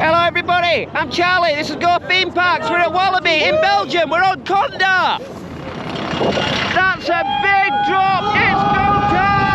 Hello everybody, I'm Charlie, this is Go Theme Parks. We're at Walibi in Belgium, we're on Kondaa. That's a big drop, it's go time!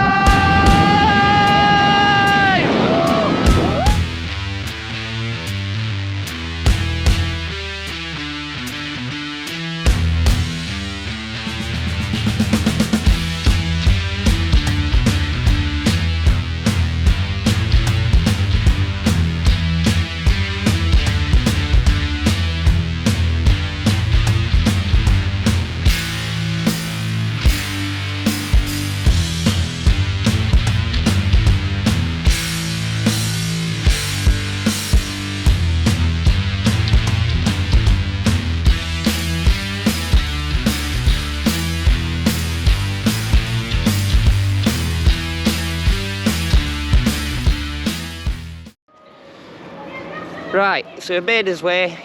Right, so we've made his way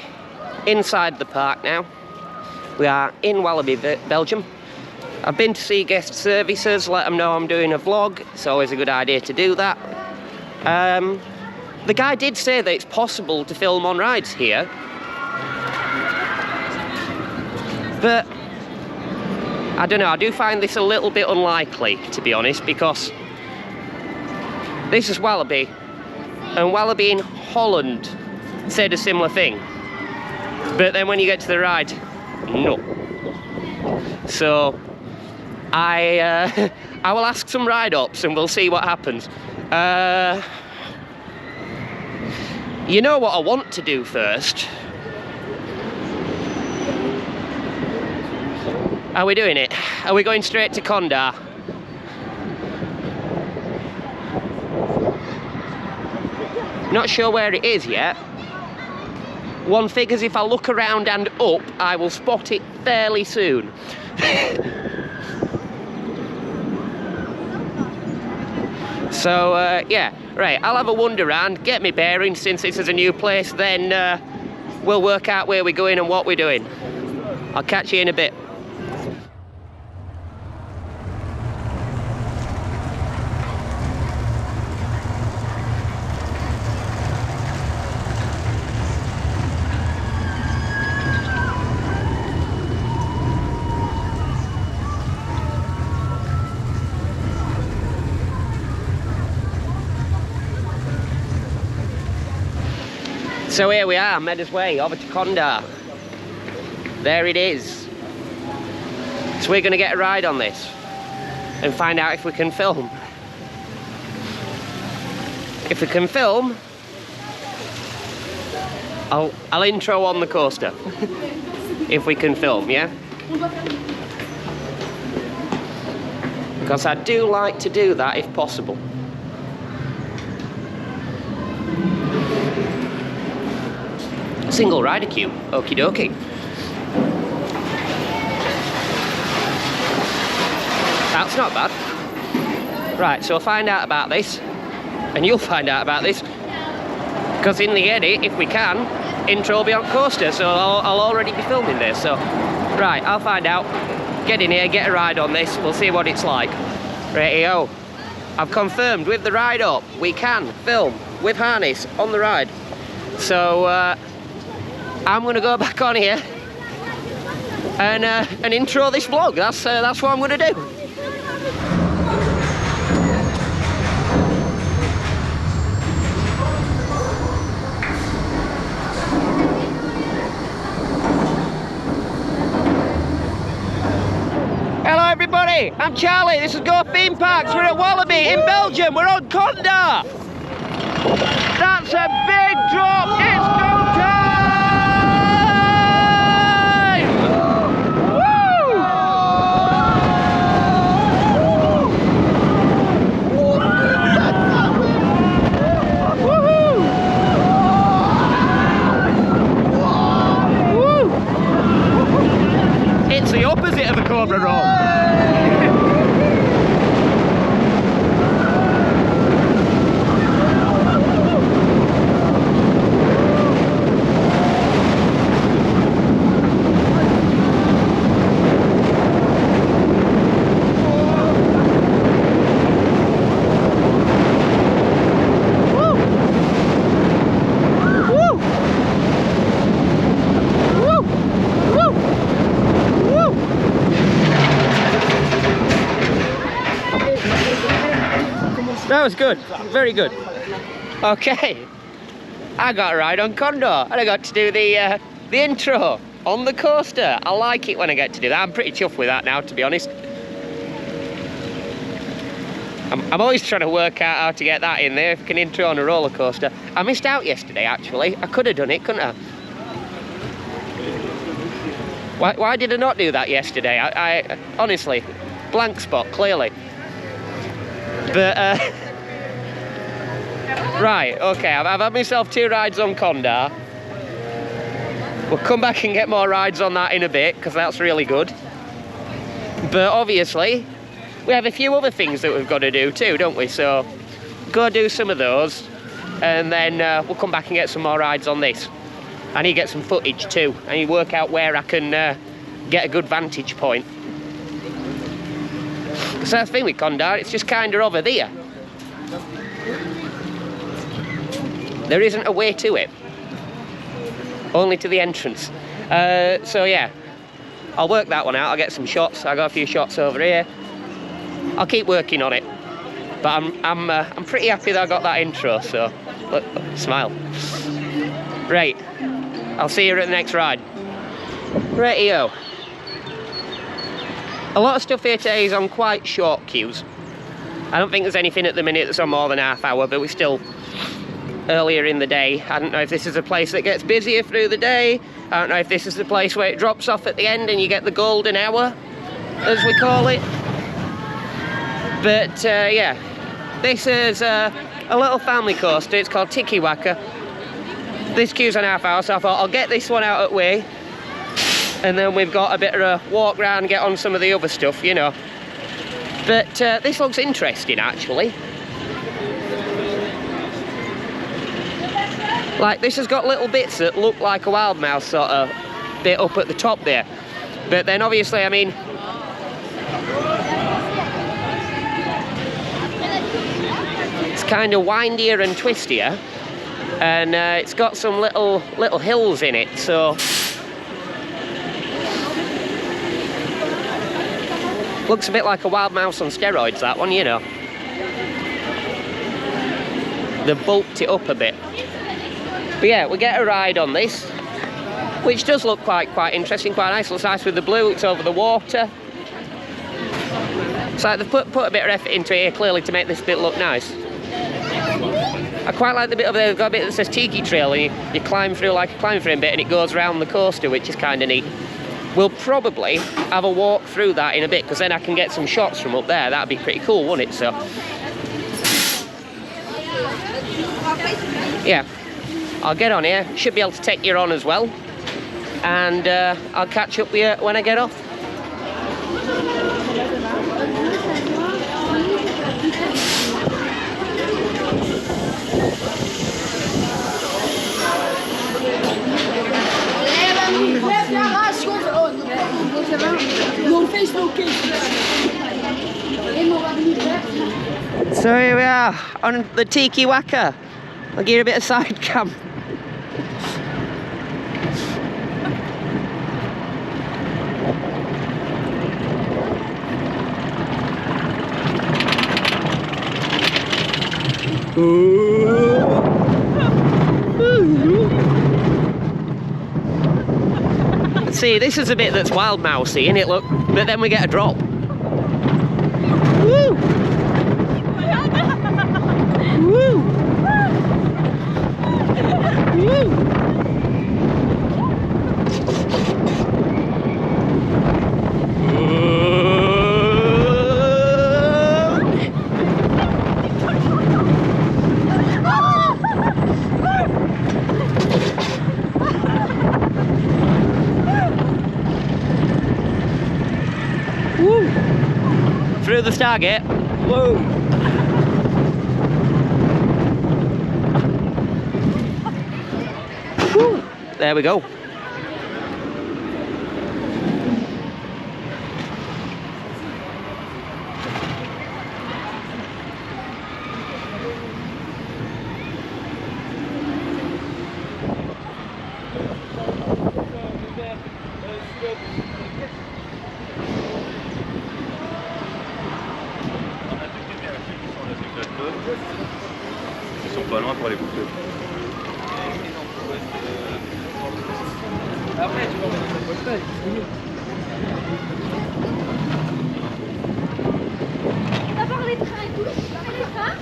inside the park now. We are in Walibi Belgium. I've been to see guest services, let them know I'm doing a vlog. It's always a good idea to do that. The guy did say that it's possible to film on rides here. But I don't know, I do find this a little bit unlikely, to be honest, because this is Walibi, and Walibi in Holland said a similar thing, but then when you get to the ride, no. So I will ask some ride ups and we'll see what happens. You know what I want to do first? Are we doing it? Are we going straight to Kondaa? Not sure where it is yet. One figures if I look around and up, I will spot it fairly soon. So, yeah, right, I'll have a wander around, get me bearings since this is a new place, then we'll work out where we're going and what we're doing. I'll catch you in a bit. So here we are, made us way over to Kondaa. There it is. So we're going to get a ride on this and find out if we can film. If we can film, I'll intro on the coaster. If we can film, yeah? Because I do like to do that if possible. Single rider queue, okie dokie. That's not bad. Right, so I'll find out about this, and you'll find out about this, because in the edit, if we can, intro will be on coaster, so I'll already be filming this, so. Right, I'll find out, get in here, get a ride on this, we'll see what it's like. Rightio. I've confirmed with the ride up, we can film with harness on the ride. So, I'm going to go back on here and intro this vlog. That's what I'm going to do. Hello everybody, I'm Charlie, this is Go Theme Parks. We're at Walibi in Belgium, we're on Kondaa. That's a big drop, it's go time! It's the opposite of a Cobra roll. That was good. Very good. Okay. I got a ride on Kondaa and I got to do the intro on the coaster. I like it when I get to do that. I'm pretty chuffed with that now, to be honest. I'm always trying to work out how to get that in there, if I can intro on a roller coaster. I missed out yesterday, actually. I could have done it, couldn't I? Why did I not do that yesterday? I honestly, blank spot, clearly. But, right, okay, I've had myself 2 rides on Kondaa. We'll come back and get more rides on that in a bit, because that's really good. But obviously, we have a few other things that we've got to do too, don't we? So, go do some of those, and then we'll come back and get some more rides on this. I need to get some footage too. I need to work out where I can get a good vantage point. Because that's the thing with Kondaa, it's just kind of over there. There isn't a way to it. Only to the entrance. So yeah, I'll work that one out. I'll get some shots. I got a few shots over here. I'll keep working on it. But I'm pretty happy that I got that intro. So look, smile. Right. I'll see you at the next ride. Rightio. A lot of stuff here today is on quite short queues. I don't think there's anything at the minute that's on more than half hour, but we're still earlier in the day. I don't know if this is a place that gets busier through the day. I don't know if this is the place where it drops off at the end and you get the golden hour, as we call it. But yeah, this is a little family coaster. It's called Tiki Waka. This queue's an half hour, so I thought I'll get this one out of the way, and then we've got a bit of a walk round, get on some of the other stuff, you know. But this looks interesting, actually. Like, this has got little bits that look like a wild mouse sort of bit up at the top there. But then obviously, I mean, it's kind of windier and twistier. And it's got some little hills in it, so looks a bit like a wild mouse on steroids, that one, you know. They've bulked it up a bit. But yeah, we get a ride on this, which does look quite interesting, quite nice. Looks nice with the blue. It's over the water. It's like they've put a bit of effort into it here, clearly, to make this bit look nice. I quite like the bit over there. They've got a bit that says Tiki Trail, and you climb through like a climbing frame bit, and it goes around the coaster, which is kind of neat. We'll probably have a walk through that in a bit, because then I can get some shots from up there. That'd be pretty cool, wouldn't it? So yeah, I'll get on here. Should be able to take you on as well, and I'll catch up with you when I get off. So here we are on the Tiki Waka. I'll give you a bit of side cam. See, this is a bit that's wild mousey, isn't it? Look, but then we get a drop. Woo! Woo! Woo! Through the Stargate. Whoa! Woo. There we go. D'abord les trains et tout. Les trains.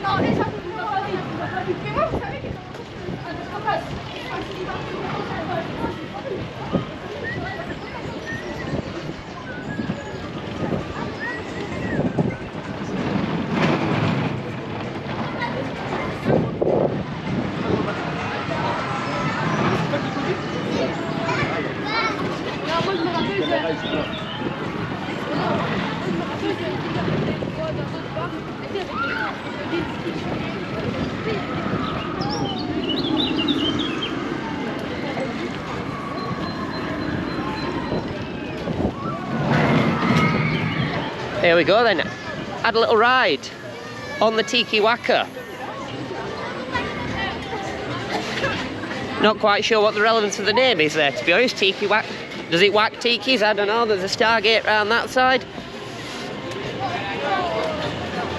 Non, les trains, on va pas vite. Mais moi, vous savez que ça passe. Here we go then. Had a little ride on the Tiki Whacker. Not quite sure what the relevance of the name is there, to be honest. Tiki Whack. Does it whack tikis? I don't know. There's a Stargate around that side.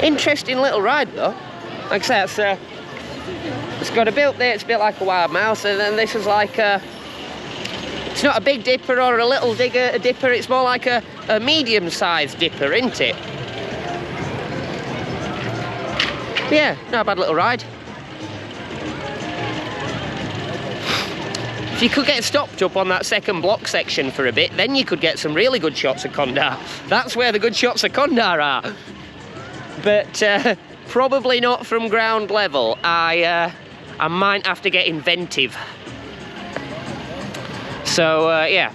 Interesting little ride though. Like I say, it's got a bit there. It's a bit like a wild mouse, and then this is like a. It's not a big dipper or a little dipper. It's more like a medium-sized dipper, isn't it? Yeah, not a bad little ride. If you could get stopped up on that second block section for a bit, then you could get some really good shots of Kondaa. That's where the good shots of Kondaa are. But probably not from ground level. I might have to get inventive. So yeah,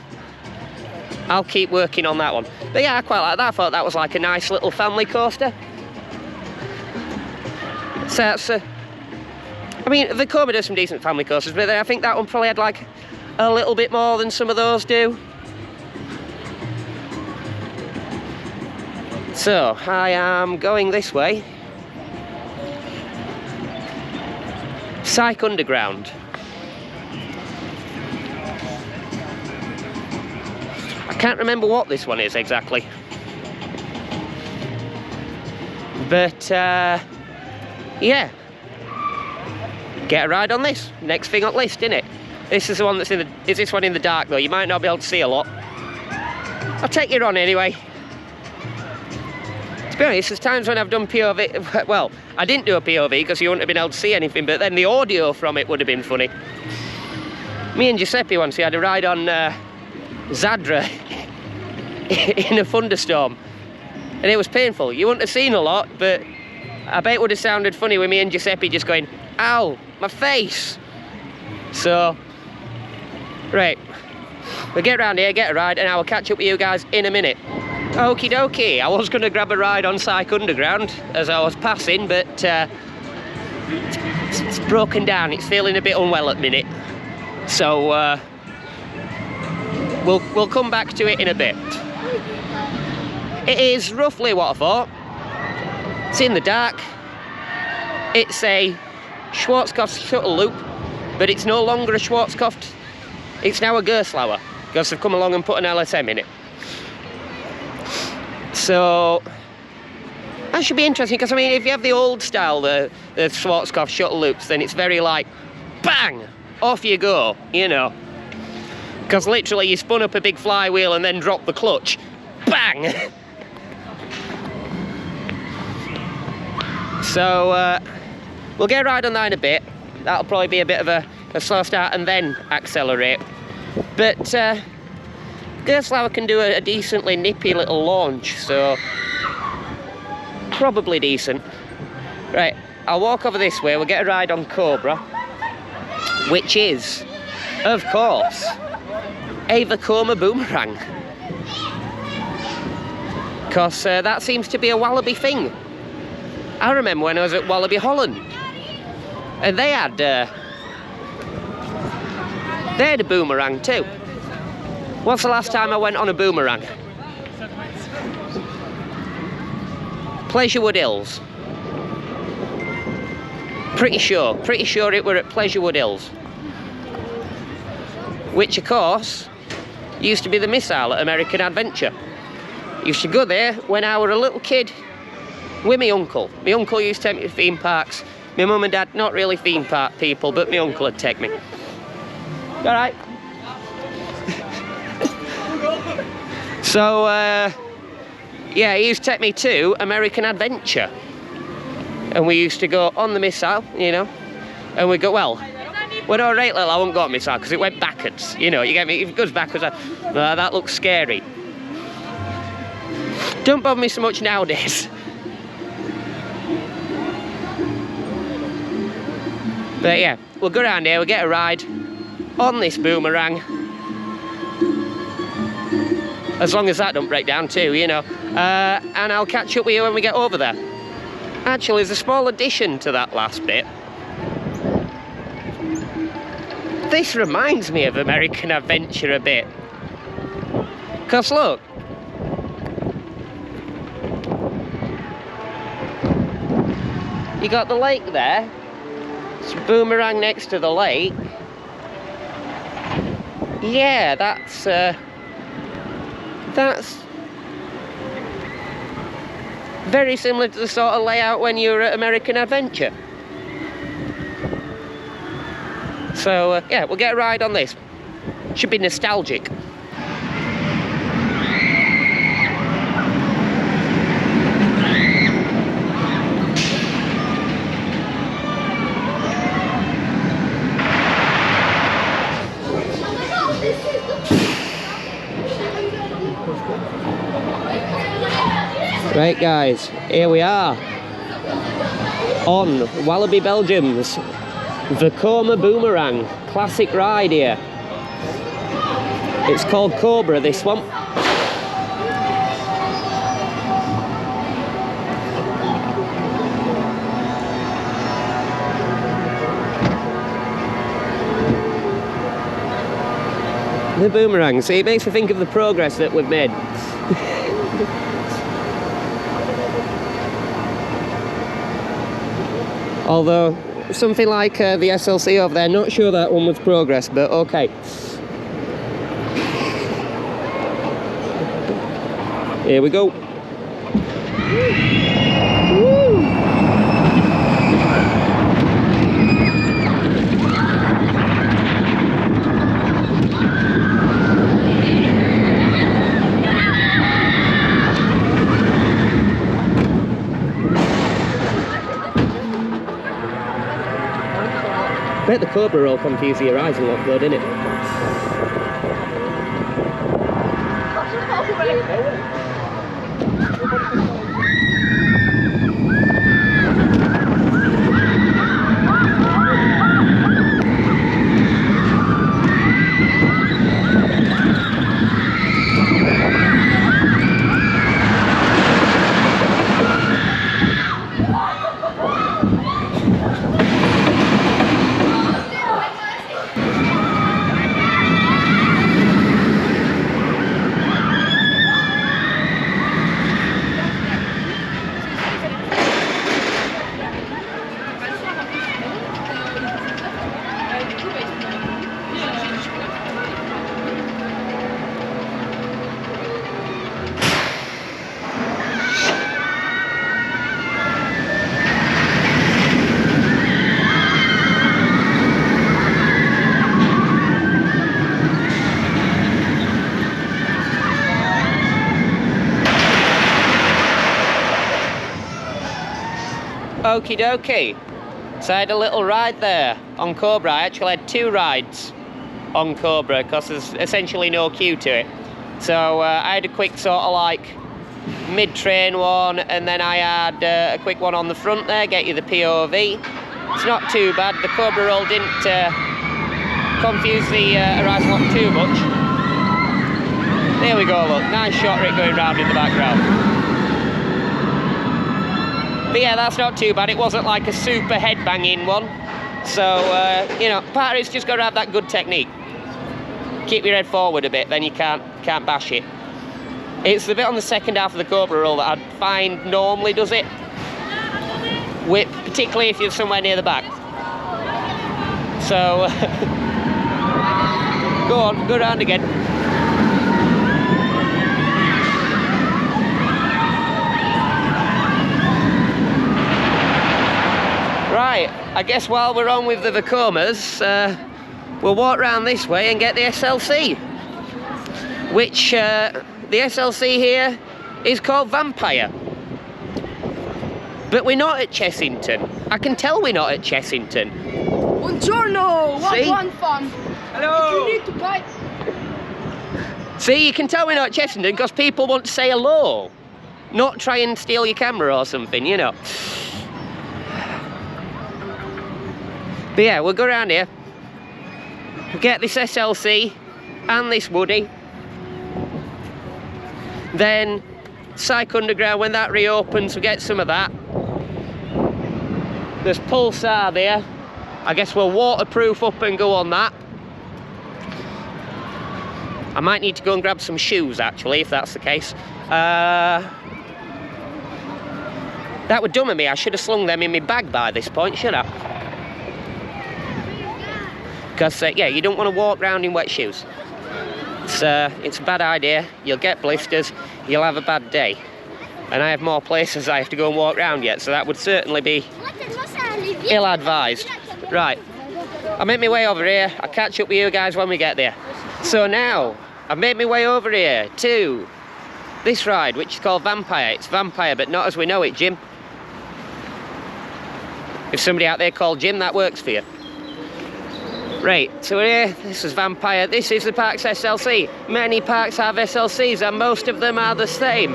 I'll keep working on that one. But yeah, I quite like that. I thought that was like a nice little family coaster. So that's I mean, the Cobra does some decent family coasters, but I think that one probably had like a little bit more than some of those do. So I am going this way. Psyche Underground. I can't remember what this one is exactly. But yeah. Get a ride on this. Next thing on list, innit? This is the one that's in the. Is this one in the dark though? You might not be able to see a lot. I'll take you on anyway. To be honest, there's times when I've done POV. Well, I didn't do a POV because you wouldn't have been able to see anything, but then the audio from it would have been funny. Me and Giuseppe once, we had a ride on Zadra in a thunderstorm, and it was painful. You wouldn't have seen a lot, but I bet it would have sounded funny with me and Giuseppe just going, "Ow, my face!" So, right, we'll get around here, get a ride, and I will catch up with you guys in a minute. Okie dokie, I was going to grab a ride on Psyche Underground as I was passing, but it's broken down. It's feeling a bit unwell at the minute. So, we'll come back to it in a bit. It is roughly what I thought. It's in the dark. It's a Schwarzkopf shuttle loop, but it's no longer a Schwarzkopf. It's now a Gerstlauer, because they've come along and put an LSM in it. So that should be interesting, because I mean, if you have the old style, the Schwarzkopf shuttle loops, then it's very like, bang, off you go, you know. Because literally you spun up a big flywheel and then drop the clutch, bang. So we'll get a ride on that in a bit. That'll probably be a bit of a slow start and then accelerate. But Gerstlauer can do a decently nippy little launch, so probably decent. Right, I'll walk over this way. We'll get a ride on Cobra, which is, of course, a Vekoma boomerang. Because that seems to be a Walibi thing. I remember when I was at Walibi Holland, and they had a boomerang too. What's the last time I went on a boomerang? Pleasurewood Hills. Pretty sure it were at Pleasurewood Hills. Which of course used to be the missile at American Adventure. Used to go there when I were a little kid with my uncle. My uncle used to take me to theme parks My mum and dad, not really theme park people, but my uncle would take me. Alright. So, yeah, he used to take me to American Adventure. And we used to go on the missile, you know, and we go, well, no, right, little, I won't go on missile because it went backwards, you know, you get me? If it goes backwards, that looks scary. Don't bother me so much nowadays. But yeah, we'll go around here, we'll get a ride on this boomerang. As long as that don't break down too, you know. And I'll catch up with you when we get over there. Actually, there's a small addition to that last bit. This reminds me of American Adventure a bit. Because look. You got the lake there. It's a boomerang next to the lake. Yeah, that's very similar to the sort of layout when you're at American Adventure. So yeah, we'll get a ride on this. Should be nostalgic. Right guys, here we are on Walibi Belgium's Cobra Boomerang classic ride here. It's called Cobra, this one. The boomerang, see, it makes me think of the progress that we've made. Although, something like the SLC over there, not sure that one was progress, but okay. Here we go. Woo! I bet the Cobra will confuse the horizon look though, didn't it? Okie dokie. So I had a little ride there on Cobra. I actually had two rides on Cobra because there's essentially no queue to it. So I had a quick sort of like mid-train one, and then I had a quick one on the front there, get you the POV. It's not too bad. The Cobra roll didn't confuse the horizon lock too much. There we go, look, nice shot of it going round in the background. But yeah, that's not too bad. It wasn't like a super headbanging one. So, you know, part of it's just got to have that good technique. Keep your head forward a bit, then you can't bash it. It's the bit on the second half of the Cobra roll that I'd find normally does it. Particularly if you're somewhere near the back. So, go on, go round again. Right, Right, I guess while we're on with the Vacomas, we'll walk round this way and get the SLC. Which, the SLC here is called Vampire. But we're not at Chessington. I can tell we're not at Chessington. Buongiorno! See? What one fun? Hello! You need to buy... See, you can tell we're not at Chessington because people want to say hello. Not try and steal your camera or something, you know. But yeah, we'll go around here. We'll get this SLC and this Woody. Then Psyche Underground, when that reopens, we'll get some of that. There's Pulsar there. I guess we'll waterproof up and go on that. I might need to go and grab some shoes actually, if that's the case. That were dumb of me. I should have slung them in my bag by this point, shouldn't I? Because, yeah, you don't want to walk around in wet shoes. It's a bad idea. You'll get blisters. You'll have a bad day. And I have more places I have to go and walk around yet, so that would certainly be ill-advised. Right, I'll make my way over here. I'll catch up with you guys when we get there. So now, I've made my way over here to this ride, which is called Vampire. It's Vampire, but not as we know it, Jim. If somebody out there called Jim, that works for you. Right, so we're here. This is Vampire. This is the park's SLC. Many parks have SLCs, and most of them are the same.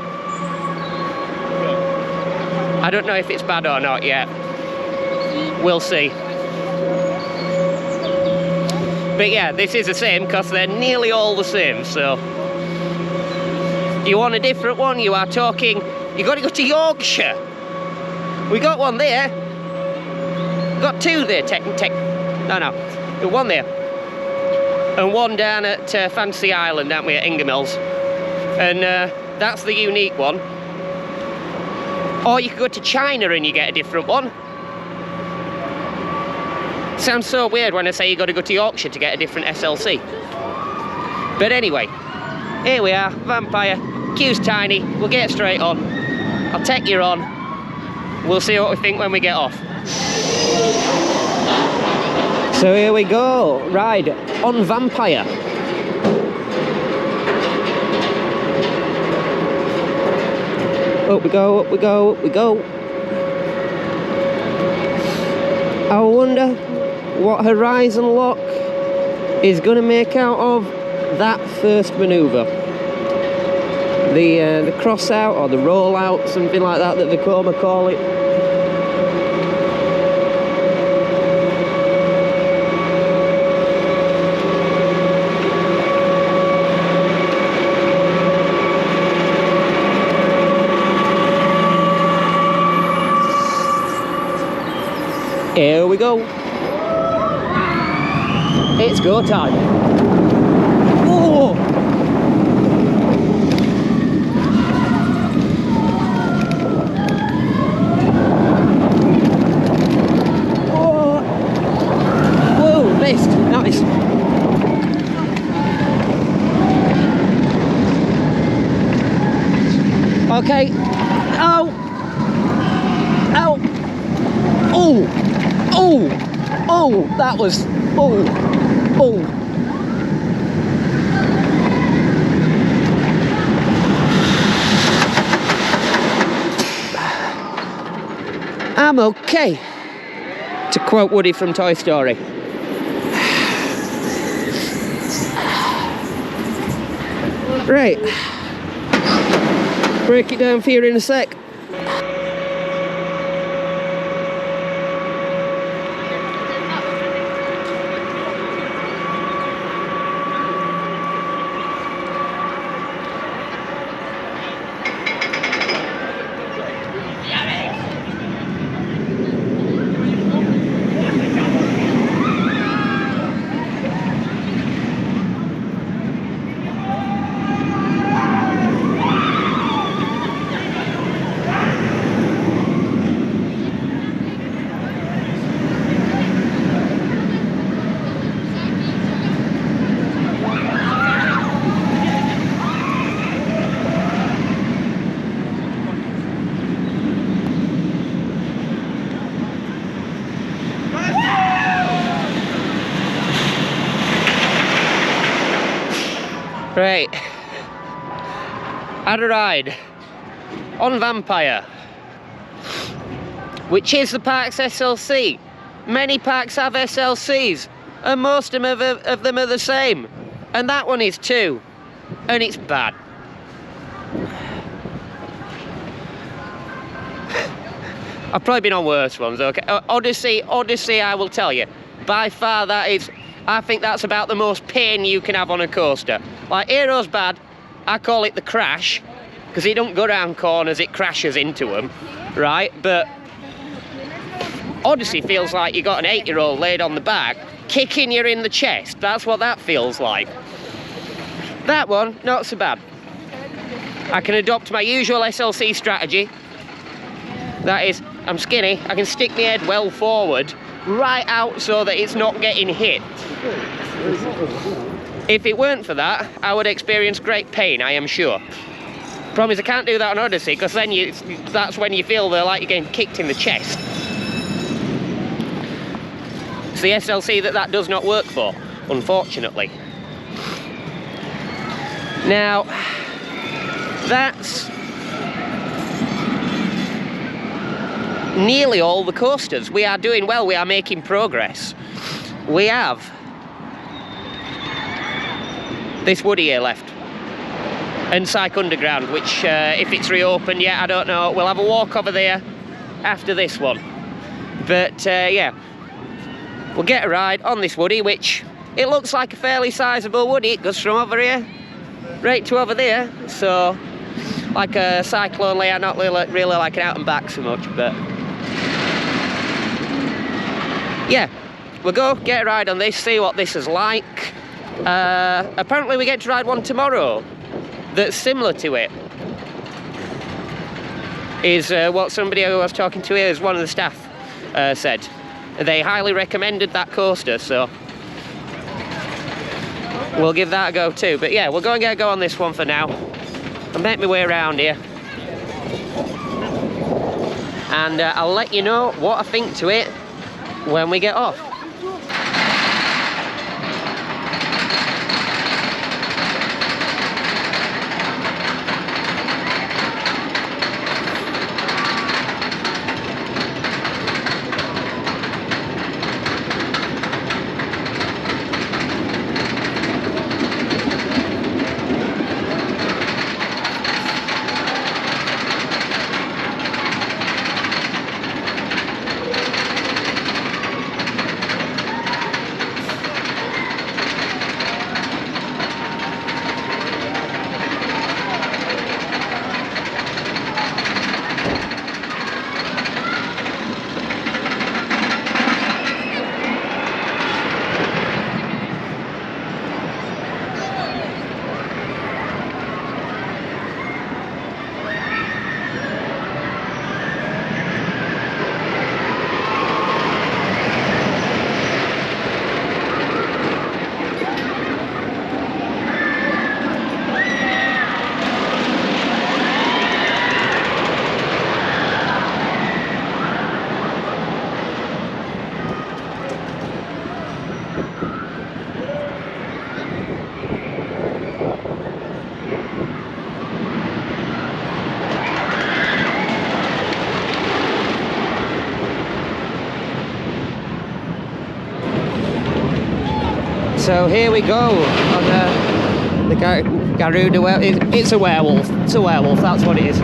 I don't know if it's bad or not yet. We'll see. But yeah, this is the same because they're nearly all the same, so... You want a different one? You are talking... You got to go to Yorkshire. We got one there. We got two there, No. There's one there. And one down at Fancy Island, aren't we, at Ingermills. And that's the unique one. Or you could go to China and you get a different one. Sounds so weird when I say you got to go to Yorkshire to get a different SLC. But anyway, here we are, Vampire. Queue's tiny, we'll get straight on. I'll take you on. We'll see what we think when we get off. So here we go, ride on Vampire. Up we go, up we go, up we go. I wonder what Horizon Lock is going to make out of that first manoeuvre. The cross out or the roll out, something like that the Cobra call it. Here we go. It's go time. Oh! Oh! Whoa, missed. Nice. Okay. Ow! Ow! Oh! Oh! Oh! That was... Oh! Oh! I'm okay, to quote Woody from Toy Story. Right. Break it down for you in a sec. Right. Had a ride on Vampire, which is the park's SLC. Many parks have SLCs, and most of them are the same. And that one is too, and it's bad. I've probably been on worse ones, okay? Odyssey, I will tell you, by far that is, I think that's about the most pain you can have on a coaster. Like, Hero's bad, I call it the crash, because it don't go round corners, it crashes into them, right? But Odyssey feels like you got an 8-year-old laid on the back, kicking you in the chest. That's what that feels like. That one, not so bad. I can adopt my usual SLC strategy. That is, I'm skinny, I can stick my head well forward, right out so that it's not getting hit. If it weren't for that, I would experience great pain, I am sure. Problem is I can't do that on Odyssey, because then that's when you feel like you're getting kicked in the chest. It's the SLC that does not work for, unfortunately. Now, that's nearly all the coasters. We are doing well, we are making progress. We have this Woody here left, and Psyche Underground, which if it's reopened yet, I don't know. We'll have a walk over there after this one. But yeah, we'll get a ride on this Woody, which it looks like a fairly sizable Woody. It goes from over here right to over there, so like a cyclone layout, not really like an out and back so much, but yeah, we'll go get a ride on this, see what this is like. Apparently we get to ride one tomorrow that's similar to it. Is what somebody who I was talking to here, is one of the staff said. They highly recommended that coaster, so we'll give that a go too. But yeah, we'll go and get a go on this one for now. I'll make my way around here, and I'll let you know what I think to it when we get off. So here we go on the Garuda. Well, it's a werewolf. It's a werewolf. That's what it is.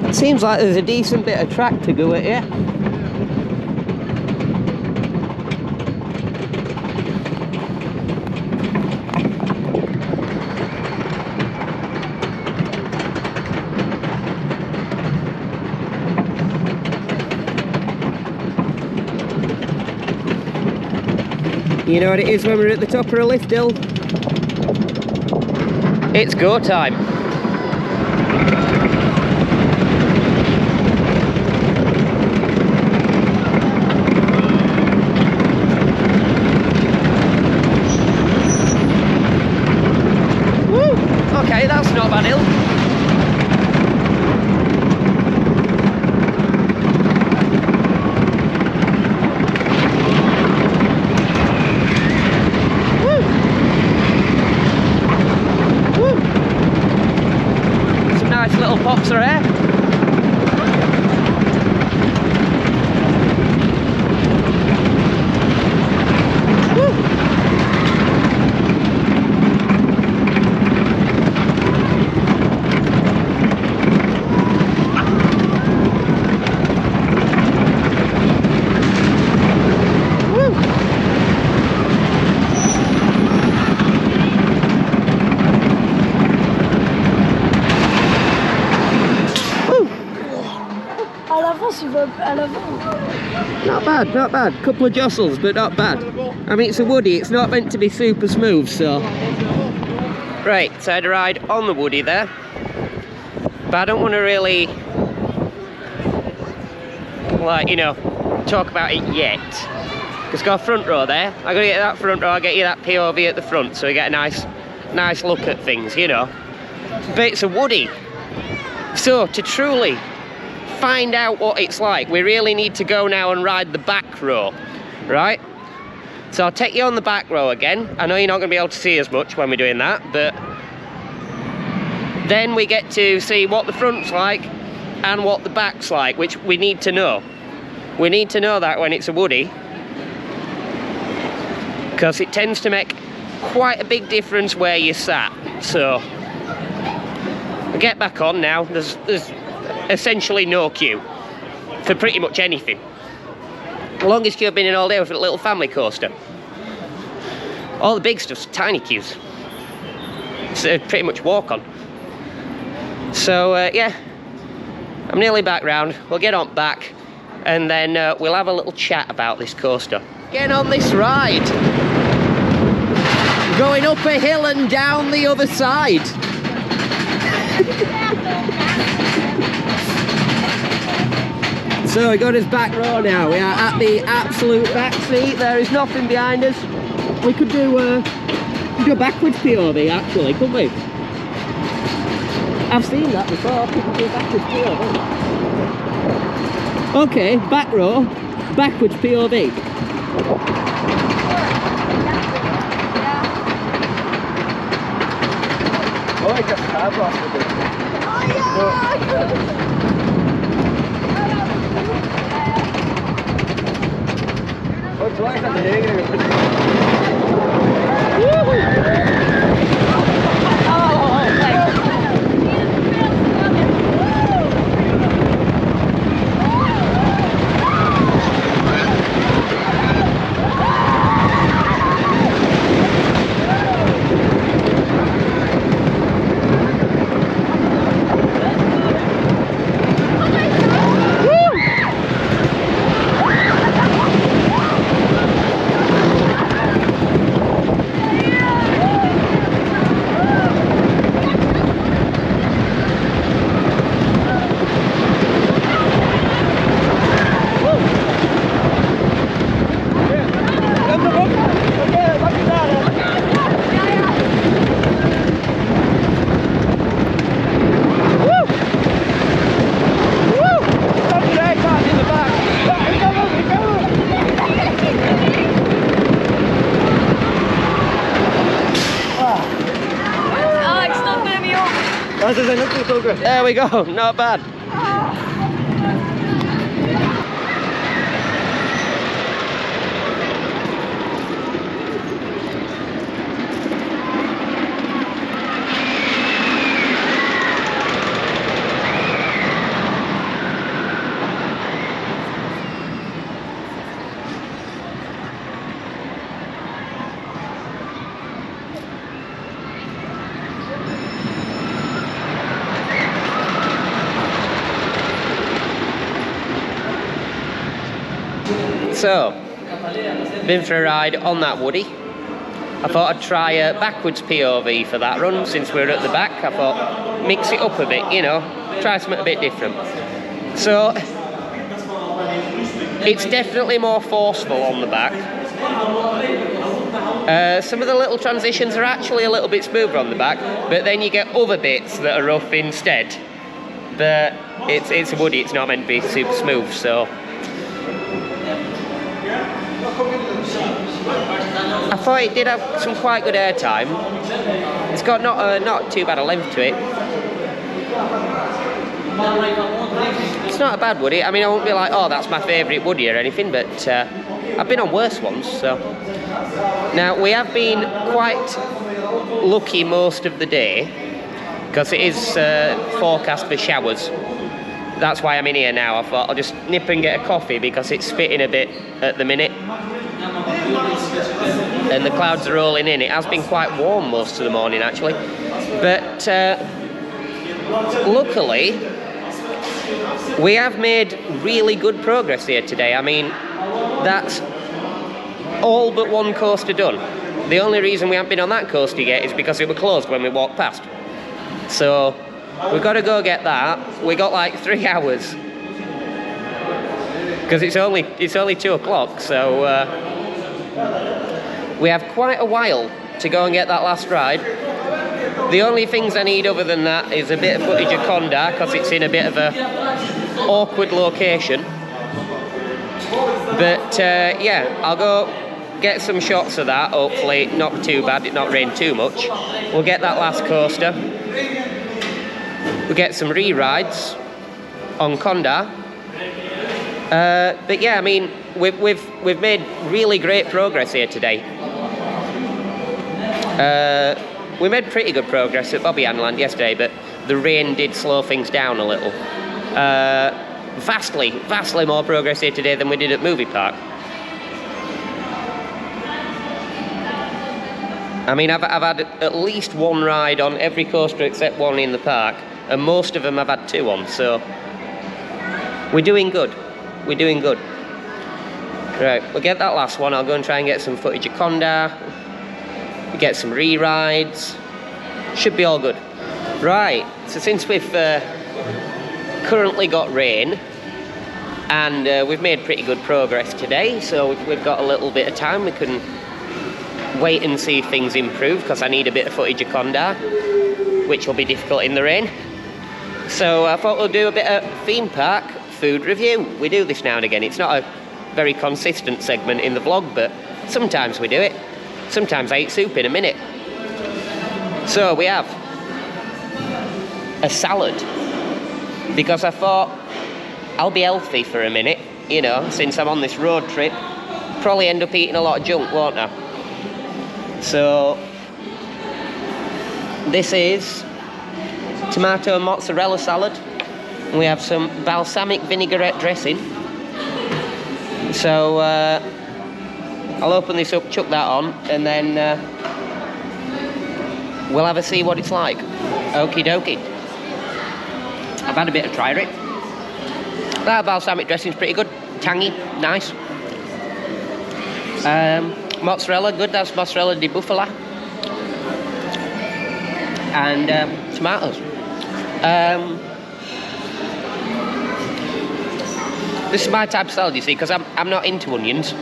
It seems like there's a decent bit of track to go at here. You know what it is when we're at the top of a lift hill? It's go time. À l'avant, il va à l'avant. Not bad, not bad. Couple of jostles, but not bad. I mean, it's a woody, it's not meant to be super smooth, so. Right, so I had a ride on the woody there. But I don't want to really, like, you know, talk about it yet. Because got a front row there. I gotta get that front row, I'll get you that POV at the front so we get a nice look at things, you know. But it's a woody. So to truly find out what it's like, we really need to go now and ride the back row, right? So I'll take you on the back row again. I know you're not gonna be able to see as much when we're doing that, but then we get to see what the front's like and what the back's like, which we need to know. We need to know that when it's a woody, because it tends to make quite a big difference where you sat. So I'll get back on now. There's essentially no queue for pretty much anything. The longest queue I've been in all day was for a little family coaster. All the big stuff's tiny queues. So pretty much walk on. So yeah, I'm nearly back round. We'll get on back and then we'll have a little chat about this coaster. Getting on this ride. Going up a hill and down the other side. So we got his back row now. We are at the absolute back seat. There is nothing behind us. We could do a backwards POV actually, couldn't we? I've seen that before. People do backwards POV. Okay, back row, backwards POV. Oh, ik heb het aanvast. Oh, zo is dat de regen. There we go, not bad. So, been for a ride on that woody. I thought I'd try a backwards POV for that run since we're at the back. I thought mix it up a bit, you know, try something a bit different. So, it's definitely more forceful on the back. Some of the little transitions are actually a little bit smoother on the back, but then you get other bits that are rough instead. But it's a woody, it's not meant to be super smooth, so. I thought it did have some quite good air time. It's got not too bad a length to it. It's not a bad woody. I mean, I won't be like, oh, that's my favourite woody or anything, but I've been on worse ones, so. Now, we have been quite lucky most of the day, because it is forecast for showers. That's why I'm in here now. I thought I'll just nip and get a coffee because it's spitting a bit at the minute. And the clouds are rolling in. It has been quite warm most of the morning actually. But luckily, We have made really good progress here today. I mean, that's all but one coaster done. The only reason we haven't been on that coaster yet is because it was closed when we walked past. So we've got to go get that. We got like 3 hours because it's only 2 o'clock. So we have quite a while to go and get that last ride. The only things I need other than that is a bit of footage of Kondaa because it's in a bit of a awkward location. But yeah, I'll go get some shots of that, hopefully not too bad, it not rain too much. We'll get that last coaster. We'll get some re-rides on Kondaa. But yeah, I mean, we've made really great progress here today. We made pretty good progress at Bobby Land yesterday, but the rain did slow things down a little. Vastly more progress here today than we did at Movie Park. I mean, I've had at least one ride on every coaster except one in the park, and most of them I've had 2 on, so we're doing good. We're doing good. Right, we'll get that last one. I'll go and try and get some footage of Kondaa, get some re-rides. Should be all good. Right, so since we've currently got rain, and we've made pretty good progress today, so we've got a little bit of time. We can wait and see if things improve, because I need a bit of footage of Kondaa, which will be difficult in the rain. So I thought we'll do a bit of theme park food review. We do this now and again. It's not a very consistent segment in the vlog, but sometimes we do it. Sometimes I eat soup in a minute. So we have a salad, because I thought I'll be healthy for a minute, you know, since I'm on this road trip. Probably end up eating a lot of junk, won't I? So this is tomato and mozzarella salad. We have some balsamic vinaigrette dressing. So I'll open this up, chuck that on, and then we'll have a see what it's like. Okie dokie. I've had a bit of try it. That balsamic dressing's pretty good. Tangy, nice. Mozzarella, good. That's mozzarella di bufala. And tomatoes. This is my type of salad, you see, because I'm not into onions.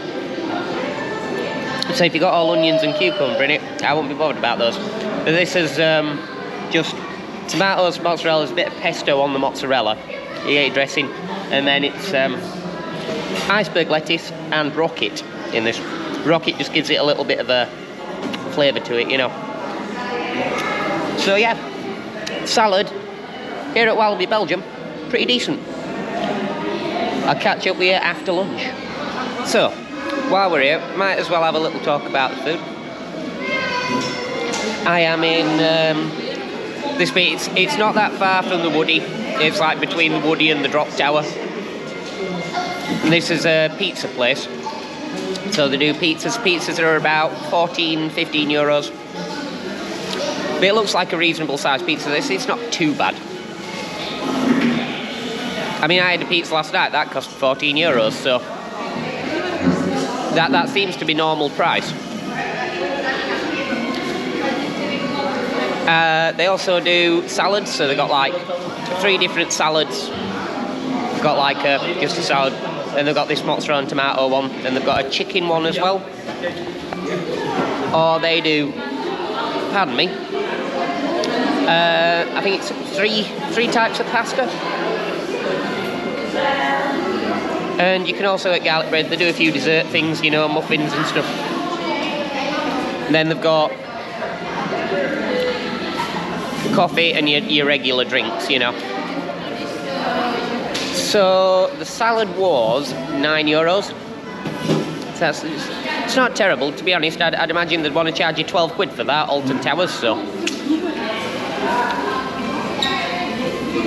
So if you got all onions and cucumber in it, I won't be bothered about those. But this is just tomatoes, mozzarella, a bit of pesto on the mozzarella. You get your dressing, and then it's iceberg lettuce and rocket in this. Rocket just gives it a little bit of a flavour to it, you know. So yeah, salad here at Walibi Belgium, pretty decent. I'll catch up with you after lunch. So, while we're here, might as well have a little talk about the food. I am in this bit. It's not that far from the Woody. It's like between the Woody and the Drop Tower. And this is a pizza place. So they do pizzas. Pizzas are about 14, 15 euros. But it looks like a reasonable sized pizza. This it's not too bad. I mean, I had a pizza last night. That cost 14 euros. So that seems to be normal price. They also do salads. So they've got like 3 different salads. They've got like just a salad. And they've got this mozzarella and tomato one, and they've got a chicken one as well. Or they do, pardon me, I think it's three types of pasta. And you can also get garlic bread. They do a few dessert things, you know, muffins and stuff. And then they've got coffee and your regular drinks, you know. So the salad was 9 euros. So it's not terrible, to be honest. I'd imagine they'd want to charge you 12 quid for that, Alton Towers, so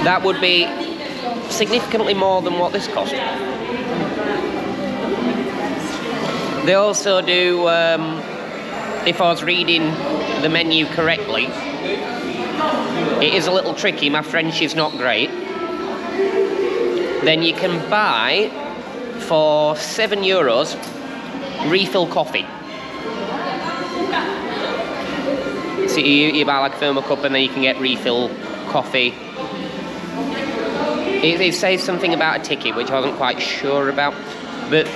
that would be significantly more than what this cost. They also do, if I was reading the menu correctly, it is a little tricky. My French is not great. then you can buy for €7 refill coffee. So you buy like a thermal cup and then you can get refill coffee. It says something about a ticket, which I wasn't quite sure about, but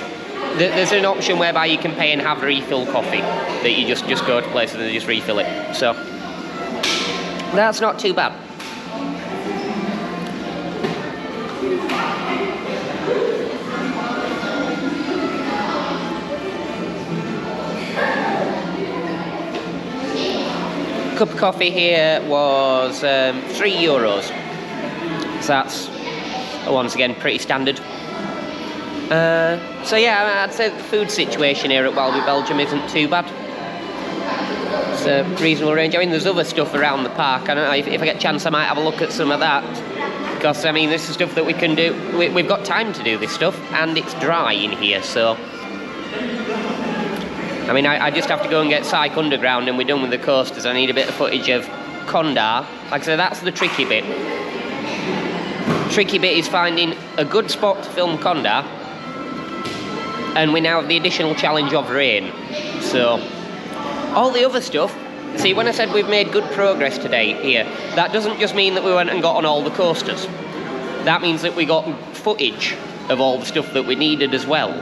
there's an option whereby you can pay and have refill coffee, that you just go to places and they just refill it. So that's not too bad. Cup of coffee here was €3. So that's once again pretty standard. So yeah, I'd say the food situation here at Walibi Belgium isn't too bad. It's a reasonable range. I mean, there's other stuff around the park. I don't know, if I get a chance I might have a look at some of that, because I mean this is stuff that we can do. We've got time to do this stuff, and it's dry in here, so I mean I just have to go and get Psyche Underground and we're done with the coasters. I need a bit of footage of Kondaa. Like I said, that's the tricky bit. Tricky bit is finding a good spot to film Kondaa, and we now have the additional challenge of rain. So all the other stuff, see, when I said we've made good progress today here, that doesn't just mean that we went and got on all the coasters. That means that we got footage of all the stuff that we needed as well.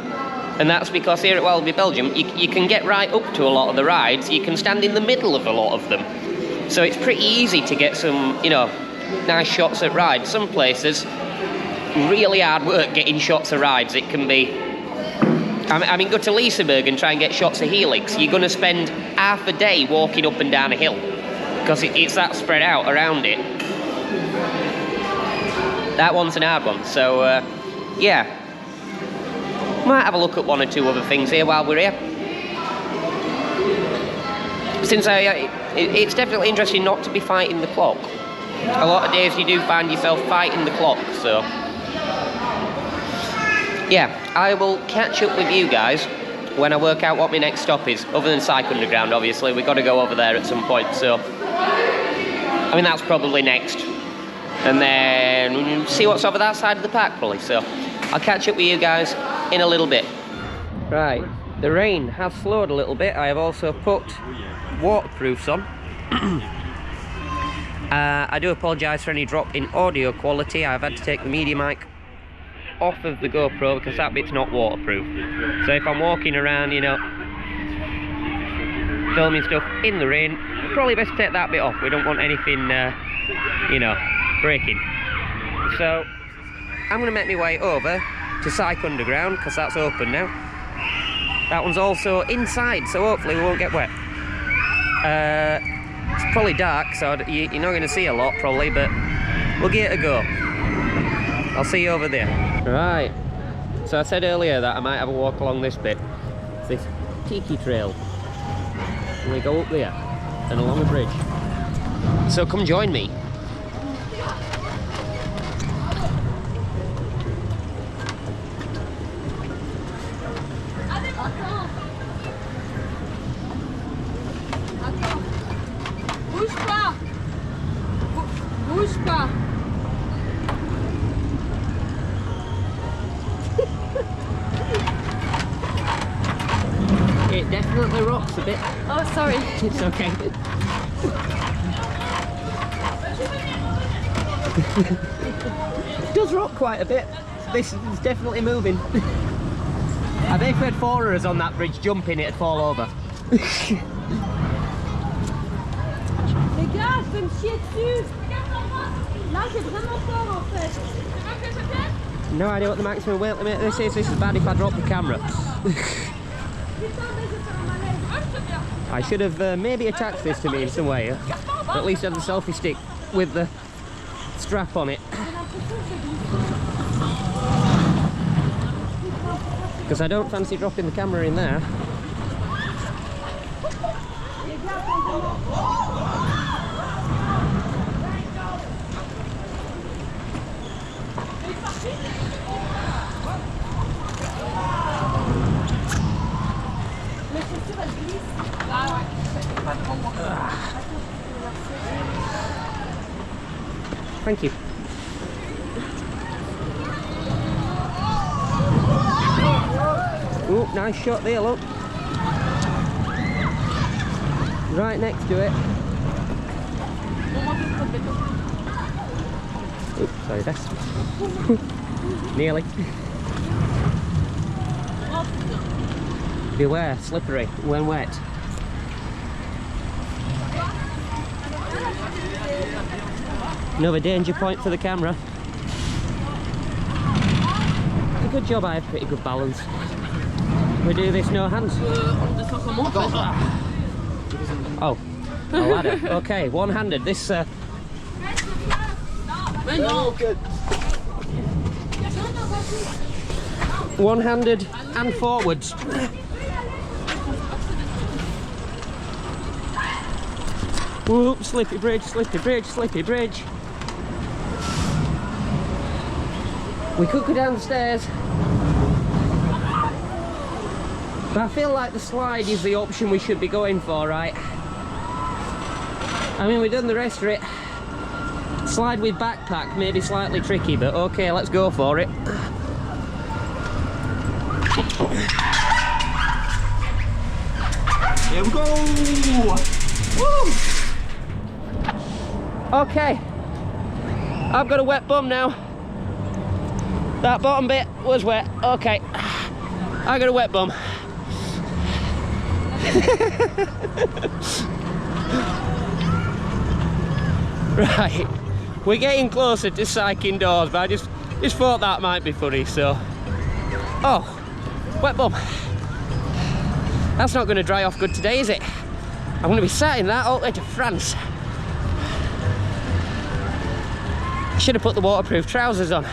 And that's because here at Walibi Belgium, you can get right up to a lot of the rides. You can stand in the middle of a lot of them. So it's pretty easy to get some, you know, nice shots at rides. Some places, really hard work getting shots of rides. It can be, I mean, go to Liseberg and try and get shots of Helix. You're going to spend half a day walking up and down a hill, because it's that spread out around it. That one's an hard one. So, yeah. Might have a look at one or two other things here while we're here. Since it's definitely interesting not to be fighting the clock. A lot of days you do find yourself fighting the clock, so yeah, I will catch up with you guys when I work out what my next stop is, other than Psyche Underground. Obviously we've got to go over there at some point, so I mean that's probably next, and then see what's over that side of the park probably. So I'll catch up with you guys in a little bit. Right, the rain has slowed a little bit. I have also put waterproofs on. I do apologise for any drop in audio quality. I've had to take the media mic off of the GoPro because that bit's not waterproof. So if I'm walking around, you know, filming stuff in the rain, probably best to take that bit off. We don't want anything, you know, breaking. So I'm going to make my way over to Psyche Underground because that's open now. That one's also inside, so hopefully we won't get wet. It's probably dark, so you're not going to see a lot probably, but we'll give it a go. I'll see you over there. Right, so I said earlier that I might have a walk along this bit. It's this tiki trail. And we go up there and along a bridge. So come join me. Bouge pas. It definitely rocks a bit. Oh, sorry. It's okay. It does rock quite a bit. This is definitely moving. I think if we had 4 of us on that bridge jumping, it'd fall over. Les gars, je peux me chier dessus. Là, j'ai vraiment peur en fait. No idea what the maximum weight limit this is. This is bad if I drop the camera. I should have maybe attached this to me in some way. At least have the selfie stick with the strap on it. Because I don't fancy dropping the camera in there. Thank you. Oh, nice shot there, look. Right next to it. Oops, sorry, that's nearly. Beware, slippery when wet. Another danger point for the camera. Good job, I have pretty good balance. We do this no hands. Oh, a ladder. Okay, one-handed. This. One-handed and forwards. Whoop! Slippy bridge, slippy bridge, slippy bridge. We could go down the stairs, but I feel like the slide is the option we should be going for, right? I mean, we've done the rest of it. Slide with backpack may be slightly tricky, but okay, let's go for it. Here we go! Woo! Okay, I've got a wet bum now. That bottom bit was wet. Okay, I got a wet bum. Right, we're getting closer to Psyche indoors, but I just thought that might be funny, so. Oh, wet bum. That's not going to dry off good today, is it? I'm going to be sat in that all the way to France. I should have put the waterproof trousers on.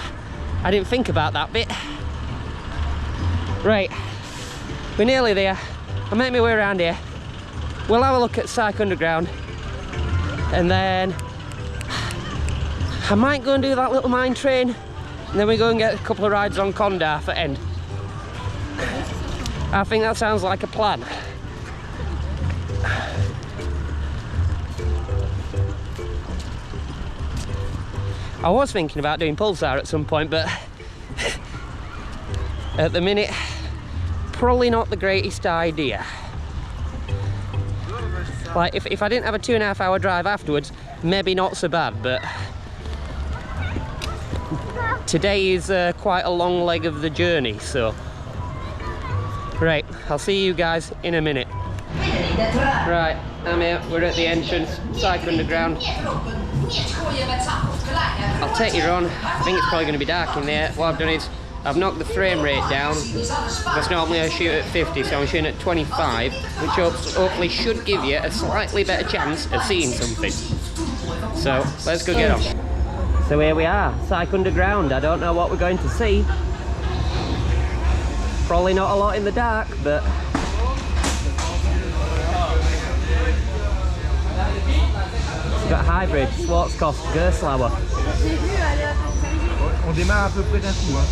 I didn't think about that bit. Right, we're nearly there. I'll make my way around here. We'll have a look at Psyche Underground, and then I might go and do that little mine train, and then we go and get a couple of rides on Kondaa for end. I think that sounds like a plan. I was thinking about doing Pulsar at some point, but at the minute, probably not the greatest idea. Like, if I didn't have a 2.5 hour drive afterwards, maybe not so bad, but today is quite a long leg of the journey, so. Right, I'll see you guys in a minute. Right, I'm here, we're at the entrance, Psyche Underground. I'll take you on. I think it's probably going to be dark in there. What I've done is I've knocked the frame rate down, because normally I shoot at 50, so I'm shooting at 25, which hopefully should give you a slightly better chance of seeing something. So let's go get on. So here we are, Psyche Underground. I don't know what we're going to see. Probably not a lot in the dark, but it's got hybrid, Schwarzkopf, Gerstlauer. On démarre à peu près d'un coup, hein.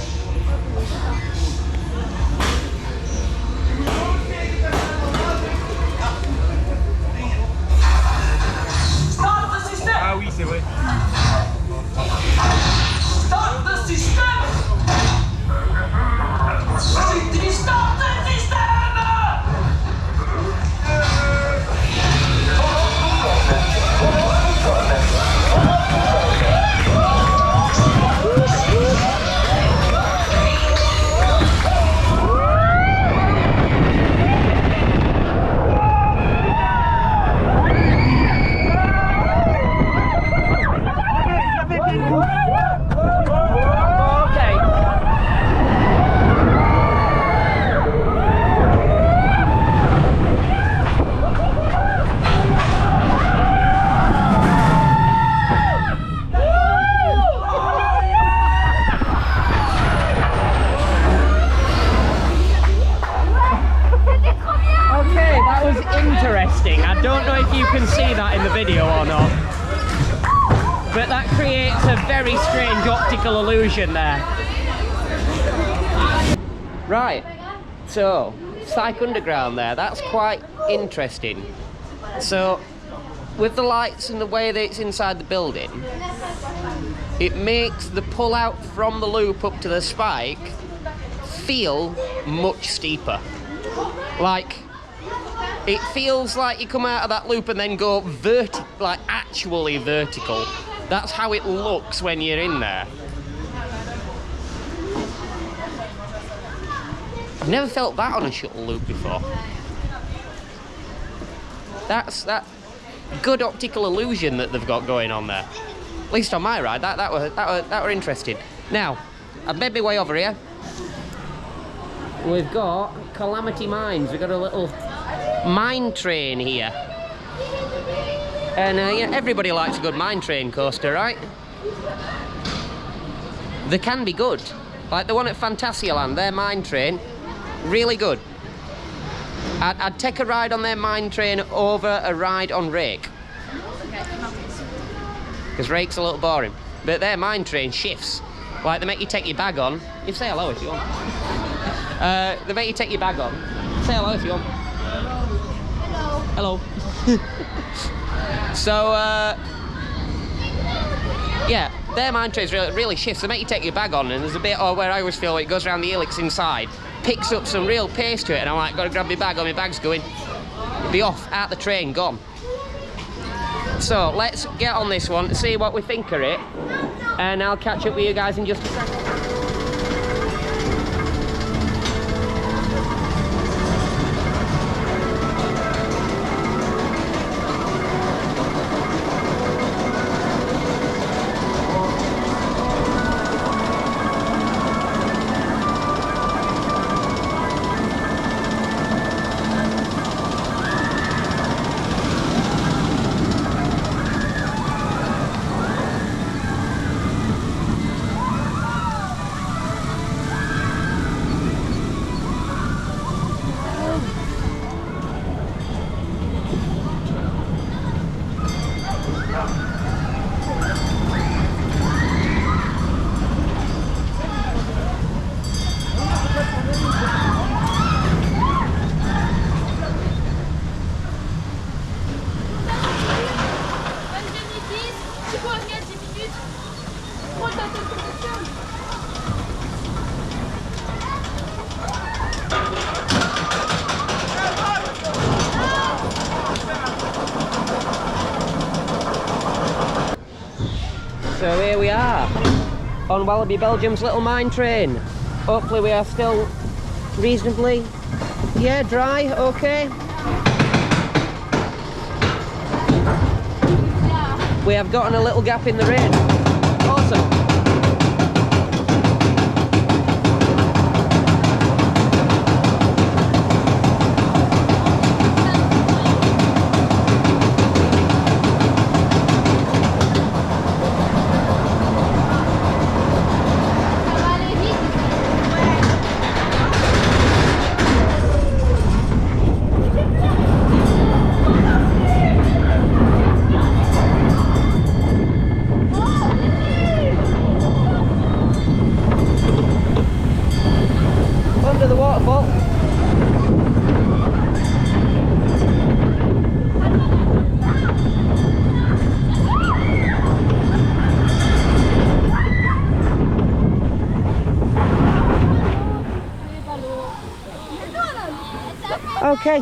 Ah oui, c'est vrai. Stop the system! Stop the system! Interesting. I don't know if you can see that in the video or not, but that creates a very strange optical illusion there. Right, so Psyche Underground there, that's quite interesting. So with the lights and the way that it's inside the building, it makes the pull out from the loop up to the spike feel much steeper. Like, it feels like you come out of that loop and then go like actually vertical. That's how it looks when you're in there. I've never felt that on a shuttle loop before. That's that good optical illusion that they've got going on there. At least on my ride, that were interesting. Now, I've made my way over here. We've got Calamity Mines. We've got a little mine train here. And yeah, everybody likes a good mine train coaster, right? They can be good. Like the one at Fantasialand, their mine train, really good. I'd take a ride on their mine train over a ride on Rake. Because Rake's a little boring. But their mine train shifts. Like, they make you take your bag on. You say hello if you want. They make you take your bag on. Say hello if you want. Hello. Hello. So, yeah, their mine trains really shifts. They make you take your bag on, and there's a bit where I always feel it goes around the helix inside, picks up some real pace to it, and I'm like, gotta grab my bag, or my bag's going. Be off, out the train, gone. So, let's get on this one, see what we think of it, and I'll catch up with you guys in just a second. So here we are on Walibi Belgium's little mine train. Hopefully we are still reasonably, yeah, dry, okay. We have gotten a little gap in the rain. Awesome. Under the waterfall. Okay.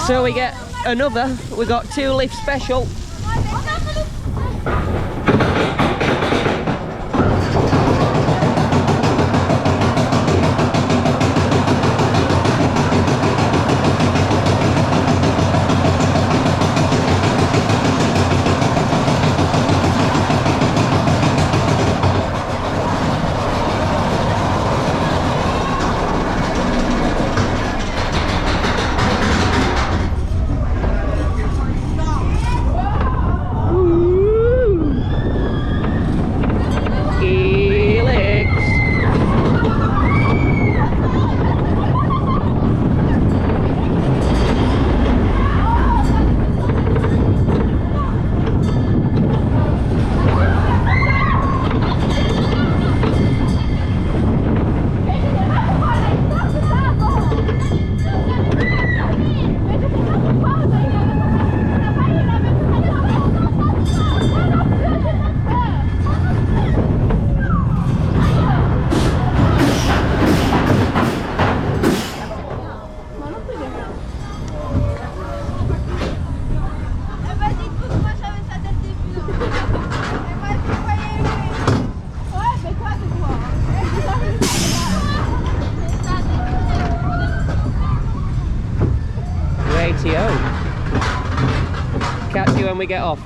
So we get another, we got 2 lift special. we get off.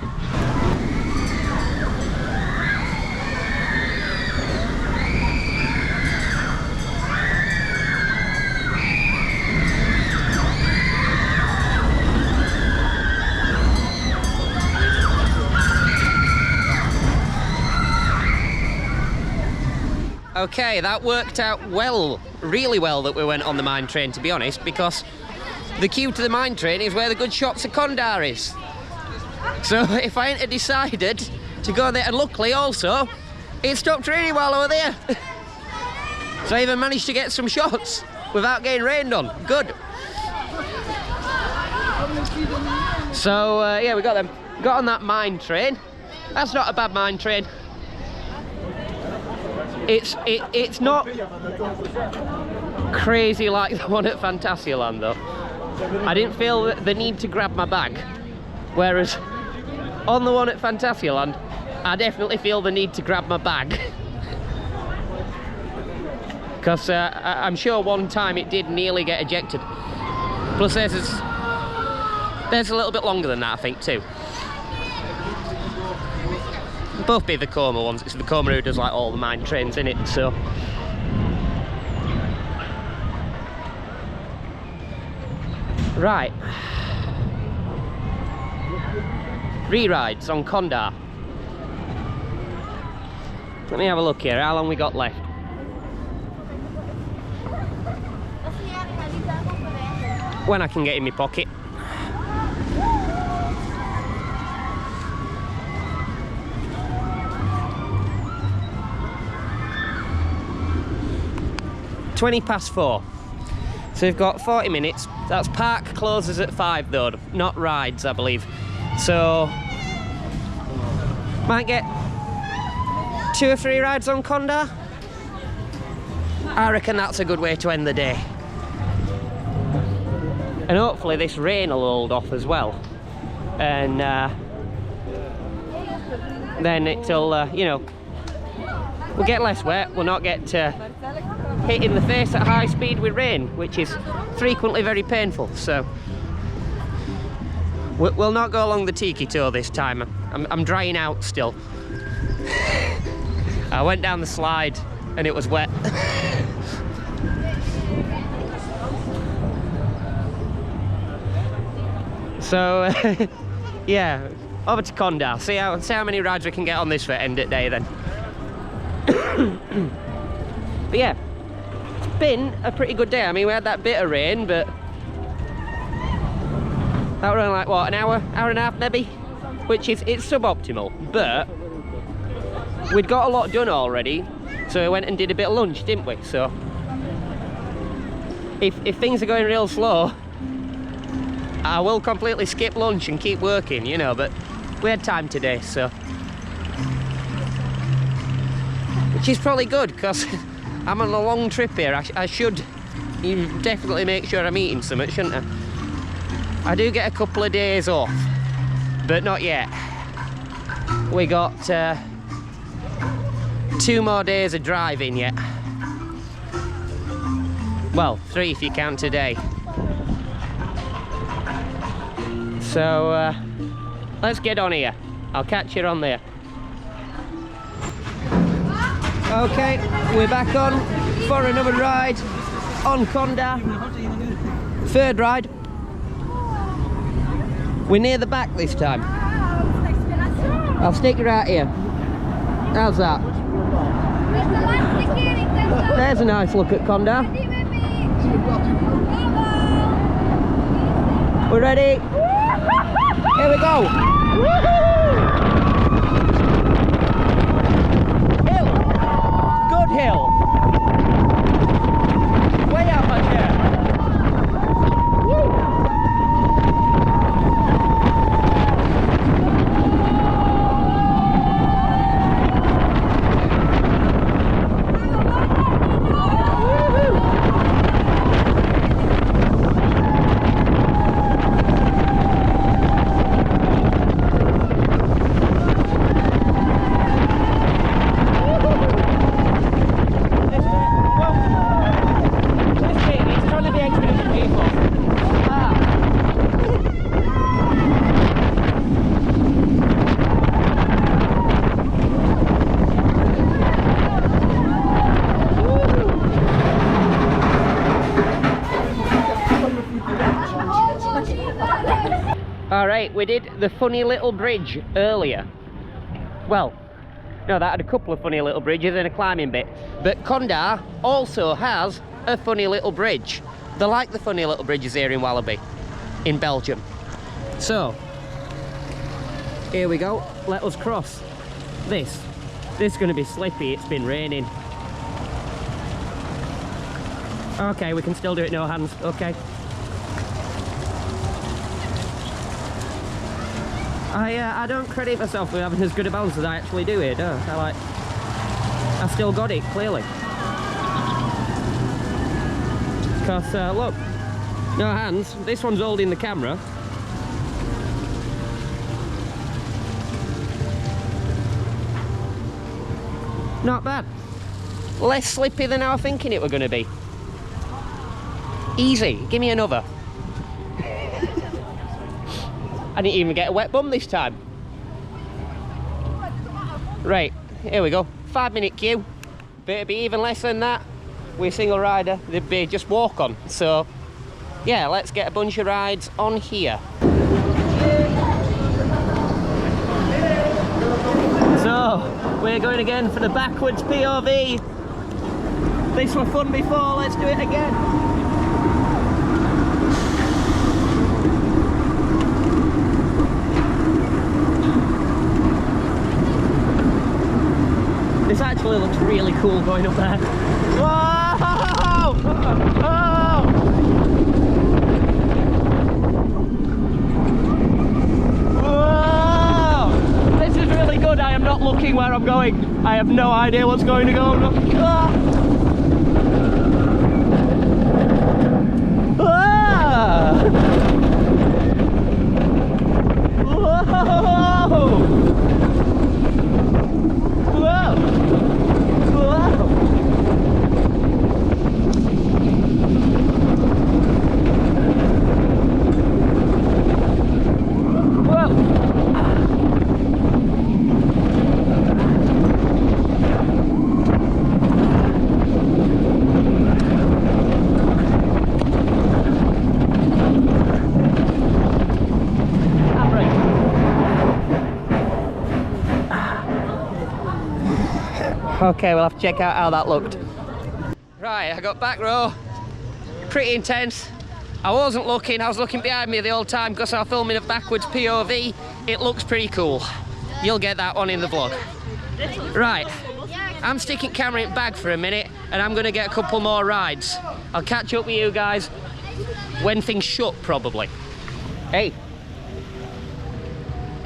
Okay, that worked out well, really well that we went on the mine train, to be honest, because the queue to the mine train is where the good shops of Kondaa is. So if I hadn't decided to go there, and luckily also, it stopped raining while I was there. So I even managed to get some shots without getting rained on. Good. So yeah, we got them. Got on that mine train. That's not a bad mine train. It's not crazy like the one at Fantasyland though. I didn't feel the need to grab my bag, whereas on the one at Fantasyland I definitely feel the need to grab my bag. Because I'm sure one time it did nearly get ejected. Plus there's a little bit longer than that, I think, too. Both be the Cobra ones. It's the Cobra who does like all the mine trains in it, so. Right. Re-rides on Kondaa. Let me have a look here. How long we got left? When I can get in my pocket. £4:20. So we've got 40 minutes. That's park closes at 5 though, not rides, I believe. So might get 2 or 3 rides on Kondaa. I reckon that's a good way to end the day. And hopefully this rain will hold off as well. And then it'll, you know, we'll get less wet, we'll not get hit in the face at high speed with rain, which is frequently very painful. So we'll not go along the tiki tour this time. I'm drying out still. I went down the slide and it was wet. So yeah, over to Kondaa. See how many rides we can get on this for end of day then. But yeah, it's been a pretty good day. I mean, we had that bit of rain, but that was only like what, an hour and a half maybe, which is, it's suboptimal, but we'd got a lot done already, so we went and did a bit of lunch, didn't we? So if things are going real slow, I will completely skip lunch and keep working, you know, but we had time today, so. Which is probably good, because I'm on a long trip here. I should definitely make sure I'm eating something, shouldn't I? I do get a couple of days off, but not yet. We got 2 more days of driving yet. Well, 3 if you count today. So let's get on here. I'll catch you on there. Okay, we're back on for another ride on Kondaa. 3rd ride. We're near the back this time. I'll stick right here. How's that? There's a nice look at Kondaa. We're ready. Here we go. Hill. Good hill. Way out my chair. Woo. Right, we did the funny little bridge earlier. Well, no, that had a couple of funny little bridges and a climbing bit. But Kondaa also has a funny little bridge. They're like the funny little bridges here in Walibi, in Belgium. So, here we go. Let us cross this. This is going to be slippy, it's been raining. Okay, we can still do it no hands, okay. I don't credit myself with having as good a balance as I actually do here, no. I still got it, clearly. Because, look, no hands, this one's holding the camera. Not bad. Less slippy than I was thinking it were going to be. Easy, give me another. I didn't even get a wet bum this time. Right, here we go. 5-minute queue. But it'd be even less than that. We're a single rider, they'd be just walk on. So, yeah, let's get a bunch of rides on here. So, we're going again for the backwards POV. This was fun before, let's do it again. This actually looks really cool going up there. Whoa! Oh! Whoa! This is really good. I am not looking where I'm going. I have no idea what's going to go on. Okay, we'll have to check out how that looked. Right, I got back row. Pretty intense. I wasn't looking, I was looking behind me the whole time because I was filming a backwards POV. It looks pretty cool. You'll get that one in the vlog. Right, I'm sticking camera in bag for a minute and I'm gonna get a couple more rides. I'll catch up with you guys when things shut, probably. Hey,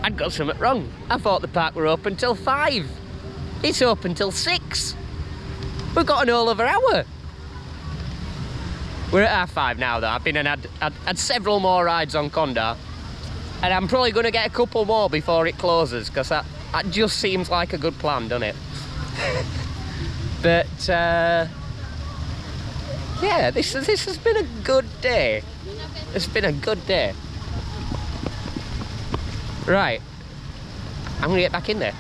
I'd got something wrong. I thought the park were open till 5. It's open till 6. We've got an all over hour. We're at half 5 now though. I've been and had several more rides on Kondaa. And I'm probably going to get a couple more before it closes because that just seems like a good plan, doesn't it? But yeah, this has been a good day. It's been a good day. Right, I'm going to get back in there.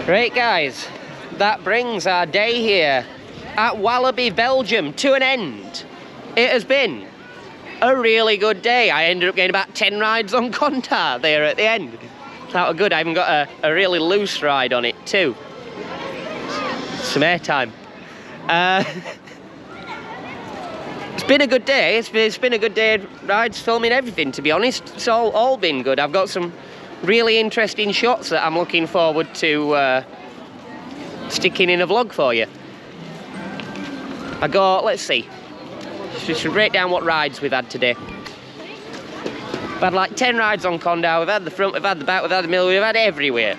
Right guys, that brings our day here at Walibi Belgium to an end. It has been a really good day. I ended up getting about 10 rides on Kondaa there at the end. That was good. I even got a really loose ride on it too. Some airtime. It's been a good day. It's been a good day of rides, filming everything, to be honest. It's all been good. I've got some really interesting shots that I'm looking forward to sticking in a vlog for you. I got, let's see, just to break down what rides we've had today. We've had like 10 rides on Kondaa. We've had the front, we've had the back, we've had the middle, we've had everywhere.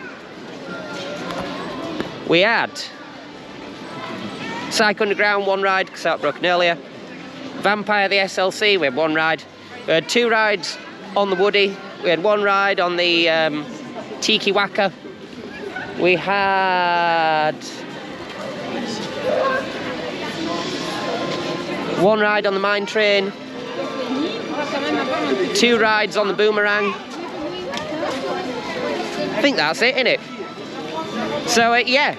We had Psyche Underground, one ride, because that broken earlier. Vampire the SLC, we had one ride. We had 2 rides on the Woody. We had 1 ride on the Tiki Waka. We had 1 ride on the Mine Train. 2 rides on the Boomerang. I think that's it, innit? So yeah,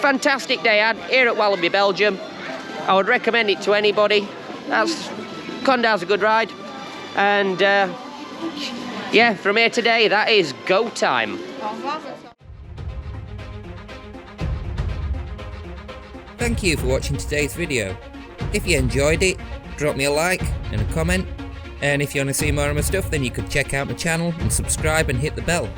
fantastic day here at Walibi Belgium. I would recommend it to anybody. Kondaa's a good ride. And yeah, from here today, that is go time. Thank you for watching today's video. If you enjoyed it, drop me a like and a comment. And if you want to see more of my stuff, then you could check out my channel and subscribe and hit the bell.